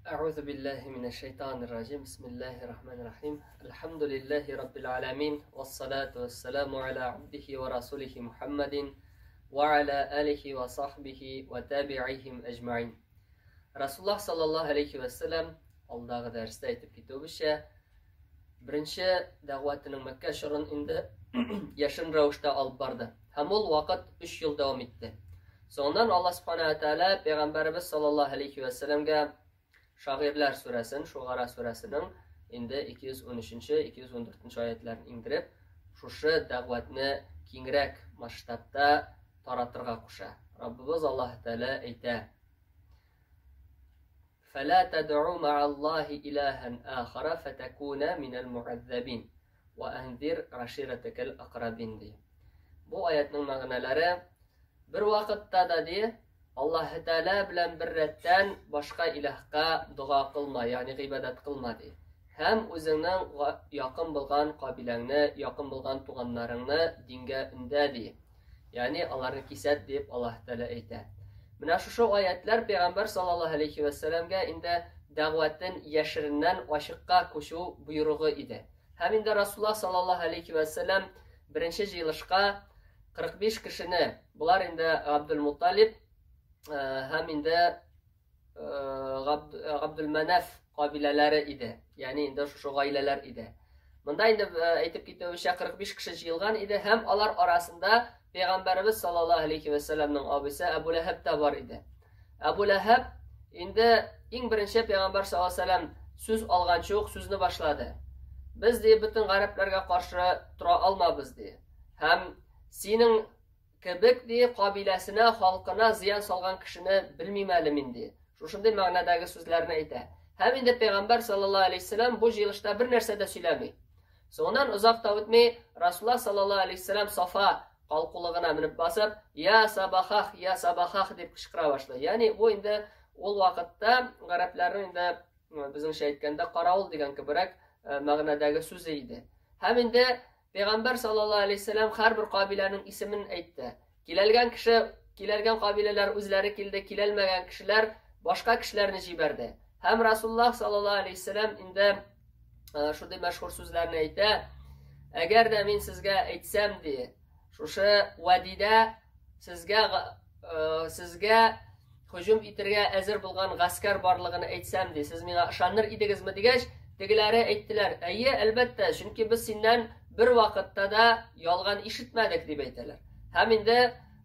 أعوذ بالله من الشيطان الرجيم بسم الله الرحمن الرحيم الحمد لله رب العالمين والصلاة والسلام على عبده ورسوله محمد وعلى آله وصحبه وتابعيهم أجمعين Rasulullah sallallahu aleyhi ve sellem alдағы dərstə aytıb ketibişə birinci da'vatının Məkkə şəhərinin indi yaşın rəvişdə alıb bardı. Həm ol vaqt 3 yıl davam etdi. Sondan Allah subhanahu wa ta'ala Peyğəmbərimiz sallallahu aleyhi ve sellemə Şairlər surəsinin, Şuara surəsinin indi 213-214 ayətlərini indirib, şuşu dəğvətini kengirək masштабта taratırğa quşa. Rabbimiz Allah Teala aytə: "Fələ təd'u ma'allahi ilahan axara fətəkuna minəl mu'azzabin və anzir ashiratakal aqrabin." Bu ayətin mənaları bir vaqtda da Allah Teala bilan bir rəttən başqa ilahqa dua qılma, yəni ibadat qılma de. Həm özünün yaxın bolğan qabiləngni, yaxın bolğan tuğanlarını dingə ündədi. Yəni onları kisət deyib Allah Teala aytdı. Mənə şu ayətlər Peyğəmbər sallallahu aleyhi və səlləmə indi dəğvətin yəşirindən aşıqqa koşu buyruğu idi. Həm indi Rasulullah sallallahu aleyhi və səlləm birinci yılışqa 45 kişini, bunlar indi Abdülmuttalib hem indi Abdülmenaf qabilələri idi. Yəni indi şu ailələr idi. Bunda indi aytıb ketibişə 45 kişi jıyılğan idi. Hem onlar arasında Peyğəmbərimiz sallallahu aleyhi və səlləmnin abisi Əbu Ləhəb də var idi. Əbu Ləhəb indi ən birinci Peyğəmbər sallallahu aleyhi və səlləm söz alğan çox sözünü başladı. Biz de bütün qərəblərə qarşı tura almabız de. Hem senin Kibik de qabilesine, halkına ziyan salgan kişini bilmeyməlim indi. Şuşunday məqnədəgi sözlərini aytdı. Hem indi Peyğəmbər sallallahu aleyhi ve sellem bu yılışda bir нәрсә də söyləmir. Sondan uzaq da ötmey, Rasulullah sallallahu aleyhi ve sellem Safa qalqulığına minib basıb, ya sabahaq deyib qışqıra başladı. Yani bu indi ol vaqtda qərəblərin indi bizim aytganda qaravul degan kibirək məqnədəgi söz idi. Hem indi Peyğəmbər sallallahu aleyhi ve sellem hər bir qabilənin ismini aytdı. Kiləlgən kişi, kiləlgən qabilələr özləri kildi, kiləlməgən kişilər başqa kişilərini jiberdi. Hem Rasulullah sallallahu aleyhi ve sellem indi şuday məşhur sözlərini aytdı. Əgər də mən sizə aytsam deyə, şuşu vadidə sizə hücum itirgə əzir bulğan qaskar barlığını aytsam deyə, siz mənə işanır idinizmi degəç, degiləri aytdılar. Əyyə, əlbəttə, çünki biz səndən bir vaqtda da yalğan işitmədik deyib aytdılar. Hem indi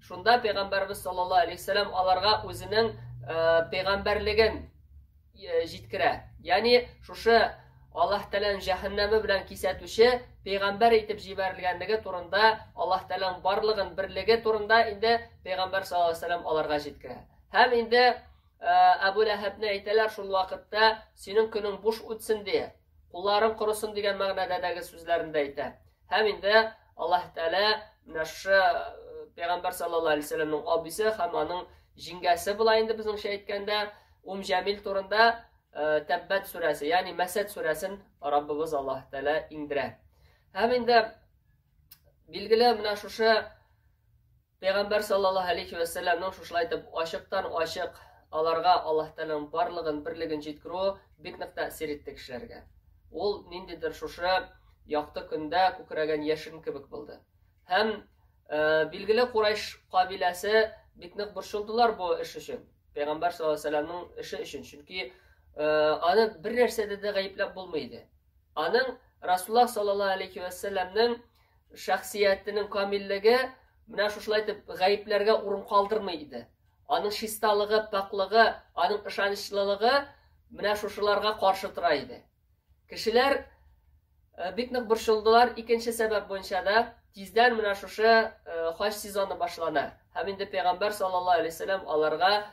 şunda Peyğəmbərimiz sallallahu aleyhi ve sellem onlarga özünün peyğəmbərligin jitkirə. Yani şuşu Allah Teala'nın cəhənnəmi bilən kisətüşü peyğəmbər etib jiberilgənligi turunda Allah Teala'nın barlığın birligi turunda indi Peyğəmbər sallallahu aleyhi ve sellem onlarga jitkirə. Hem indi Əbu Ləhəbni aytdılar şul vaqtda senin günün boş ötsin deyə. Qulların qurusun degan məqnədəgi sözlərində aytdı. Hem indi Allah Teala Peyğəmbər sallallahu aleyhi ve sellem'nin abisi, hem onun jingəsi bula indi bizim aytganda Cəmil turunda Təbbət surəsi, yani Məsəd surəsini Rabbimiz Allah Teala indirə. Hem indi bilgili mənə şuşu Peyğəmbər sallallahu aleyhi ve sellem'nin şuşla aytıb aşıqdan aşıq alarga Allah Teala'nın barlığın, birligin jitkirүү bek нык тәэсир etdi kişilərə. Ol nindidir şuşu yaktı күндә күкрәгән яшин кебек булды. Hem bilgili Quraysh qabilesi bek нык борчылдылар bu iş için. Peyğəmbər sallallahu aleyhi ve sellem'nin işi için. Çünkü onu bir нәрсәдә də gayipləb bulmaydı. Onun Rasulullah sallallahu aleyhi ve sellem'nin şəxsiyyətinin kamilligi mənə şuşlayıb gayiplərə urun qaldırmaydı. Onun şistalığı, paklığı, onun işançlılığı mənə şuşularga qarşı turaydı. Kişiler bek нык борчылдылар. İkinci sebep boyunca da tizden mənə şuşu haç sezonu başlana. Hem indi Peyğəmbər sallallahu aleyhi ve sellem onlarga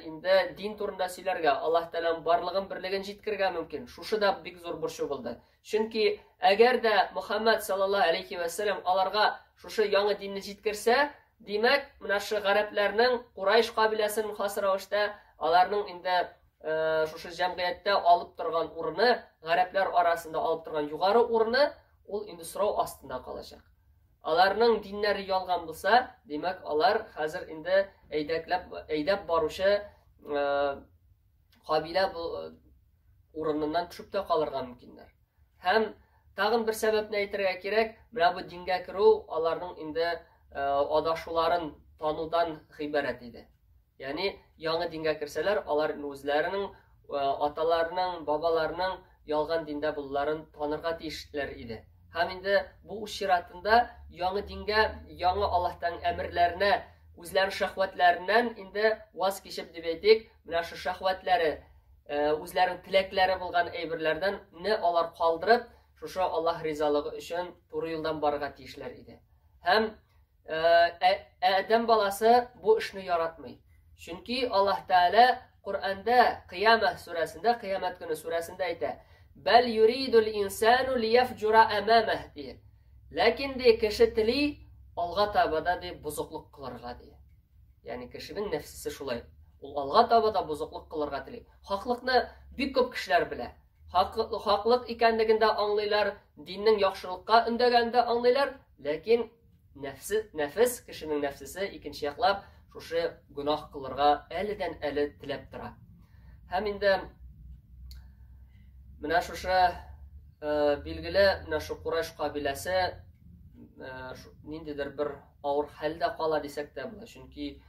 indi din turunda söylərgə, Allah Teala'nın barlığın birligin jitkirgə mümkün. Şuşu da bek zor borçu buldu. Çünkü əgər də Muhammed sallallahu aleyhi ve sellem onlarga şuşu yanı dinni jitkirsə, demək mənə şu qərəblərinin Quraysh qabiləsinin xas rəvişdə onlarının indi şuşu cəmiyyətdə alıp turgan urunu, qərəblər arasında alıp turgan yuqarı urunu, ol indi sırau astında qalacaq. Onlarning dinləri yalğan bulsa, demək onlar hazır indi eydəb barışı Кабилә урыныннан төшеп тә калырга мөмкиннәр. Һәм тагын бер сәбәпне әйтергә кирәк, менә бу дингә керү аларның инде адашуларын танудан гыйбарәт иде. Ягъни яңа дингә керсәләр, алар үзләренең аталарының, бабаларының ялган диндә булуларын танырга тиешләр иде. Һәм инде бу уширатында яңа дингә, яңа Аллаһтан әмерләренә, үзләренең шәһвәтләреннән инде ваз кичеп дип әйтик, менә шу шәһвәтләре, үзләренең теләкләре булган әйберләрдән не алар калдырып, шушы Аллаһ ризалыгы өчен туры юлдан барырга тиешләр иде. Һәм Адәм баласы бу эшне яратмый. Чөнки Аллаһ Тәала Qur'anda Qiyamah surasında, Kıyamet günü surasında әйтә: "Бәл юридул инсану лияфҗура амамах" диye. Ләкин ди кеше тели алга табада ди бузыклык кылырга ди. Ягъни кешенең нәфсесе шулай. Ул алга табада бузыклык кылырга тели. Хаклыкны бик күп кешеләр белә. Хаклык икәнлеген дә аңлыйлар, диннең яхшылыкка өндәгәндә аңлыйлар, ләкин нәфес, кешенең нәфсесе икенче яклап шушы гунах кылырга әледән-әле теләп тора. Һәм инде менә шушы билгеле, менә шу Курайш кабиләсе ниндидер бер авыр хәлдә кала дисәк тә була. Чөнки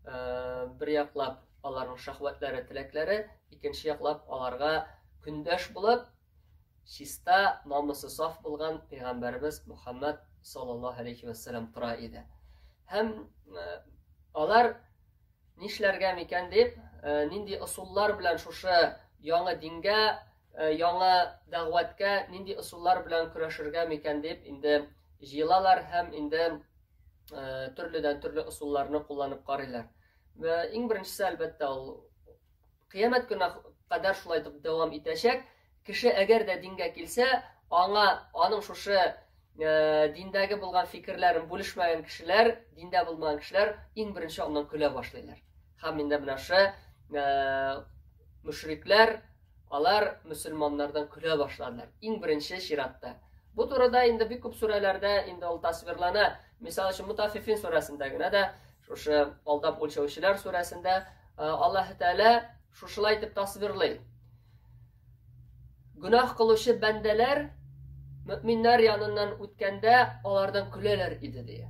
бер яклап аларның шәһвәтләре, теләкләре, икенче яклап аларга көндәш булып, чиста, намысы саф булган пәйгамбәрбез Мухаммад саллаллаһу алейхи ва саллям тора иде. Һәм алар нишләргә микән дип, нинди ысуллар белән шушы яңа дингә, яңа дәгъвәткә нинди ысуллар белән көрәшергә микән дип инде җыелалар һәм инде төрледән төрле ысулларны кулланып карыйлар. Ва иң беренчесе әлбәттә ул Кыямәт көне кадәр шулай дип дәвам итәчәк. Кеше әгәр дә дингә килсә, аның шушы диндәге булган фикерләрен бүлешмәгән кешеләр, диндә булмаган кешеләр иң беренче аннан көлә башлыйлар. Һәм инде менә шу мушрикләр, алар мөселманнардан көлә башладылар. Иң беренче чиратта. Бу турыда инде бик күп сүрәләрдә инде ул тасвирлана. Мисал өчен Мутаффифин сүрәсендә генә дә, шушы алдап үлчәүчеләр сүрәсендә Аллаһ Тәала шушылай дип тасвирлый. Гунах кылучы бәндәләр мөэминнәр яныннан үткәндә алардан көләләр иде дия.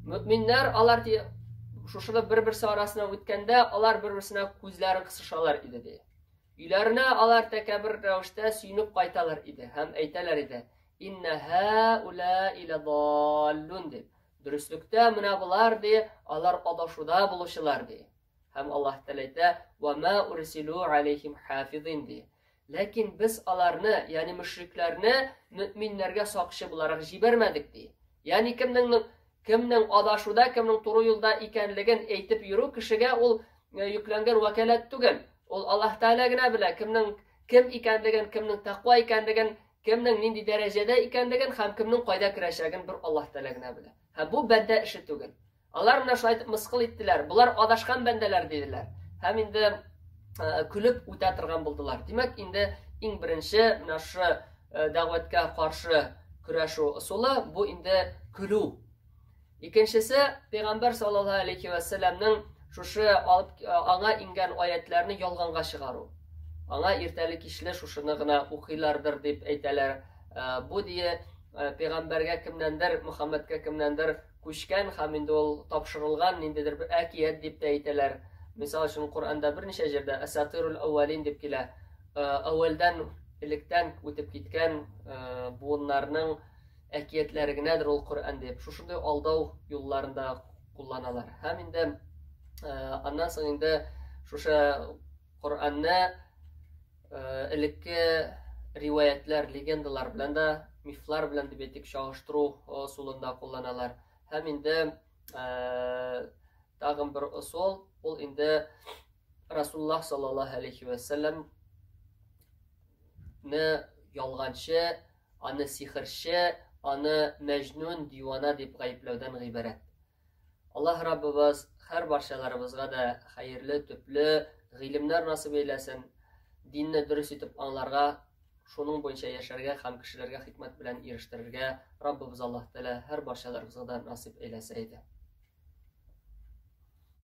Мөэминнәр алар шушылы бер-берсе арасына үткәндә алар бер-берсенә күзләрен кысышалар иде дия. Өйләренә алар тәкәббер рәвештә сөйнеп кайталар иде һәм әйтәләр иде: "Инна һаула иля даллун" дип. Дөрестлектә менә булар ди, алар адашуда булучылар ди. Һәм Аллаһ Тәала әйтә: "Ва ма урсилу алейхим хафизин" ди. Ләкин без аларны, ягъни мушрикләрне мөэминнәргә сакчы буларак җибәрмәдек ди. Ягъни кемнең адашуда, кемнең туры юлда икәнлеген әйтеп йөрү кешегә ул йөкләнгән вәкаләт түгел. Ул Аллаһ Тәала генә белә кем икәнлеген, кемнең тақва икәнлеген, кемнең нинди дәрәҗәдә икәнлеген һәм кемнең кайда керәчәген бер Аллаһ Тәала генә белә. Һәм бу бәндә эше түгел. Алар менә шулай мыскыл иттеләр. Булар адашкан бәндәләр диделәр. Һәм инде күлеп үтә торган булдылар. Димәк, инде иң беренче менә шу дәгъвәткә каршы көрәшү ысулы бу инде көлү. Икенчесе, Пәйгамбәр саллаллаһу алейхи ва саллямның шушы аңа ингән аятларны ялганга чыгару. Аңа иртәле кичле шушыны гына укыйлардыр дип әйтәләр. Бу дие Пәйгамбәргә кемнәндер, Мөхәммәдкә кемнәндер күчкән һәм инде ул тапшырылган ниндидер бер әкият дип әйтәләр. Мисал өчен Коръәндә берничә җирдә Асатирул Аввалин дип килә. Әввәлдән, электән үтеп киткән буыннарның әкиятләре генәдер ул Коръән дип. Шушындай алдау юлларында кулланалар. Һәм инде аннан соң инде шушы Коръәнне элекке риваятлар, легендалар белән дә, мифлар белән дип әйтик, чагыштыру ысулында кулланалар. Һәм инде тагын бер ысул, ул инде Расулуллаһ саллаллаһу алейхи ва саллям ялганчы, аны сихерче, аны мәҗнүн, дивана дип гаепләүдән гыйбарәт. Аллаһ Раббыбыз һәр барчаларыбызга да хәерле, төпле гыйлемнәр насыйп әйләсен. Динне дөрес итеп аңларга, шуның буенча яшәргә һәм кешеләргә хикмәт белән ирештерергә Раббыбыз Аллаһ Тәала һәр барчаларыбызга да насыйп әйләсә иде.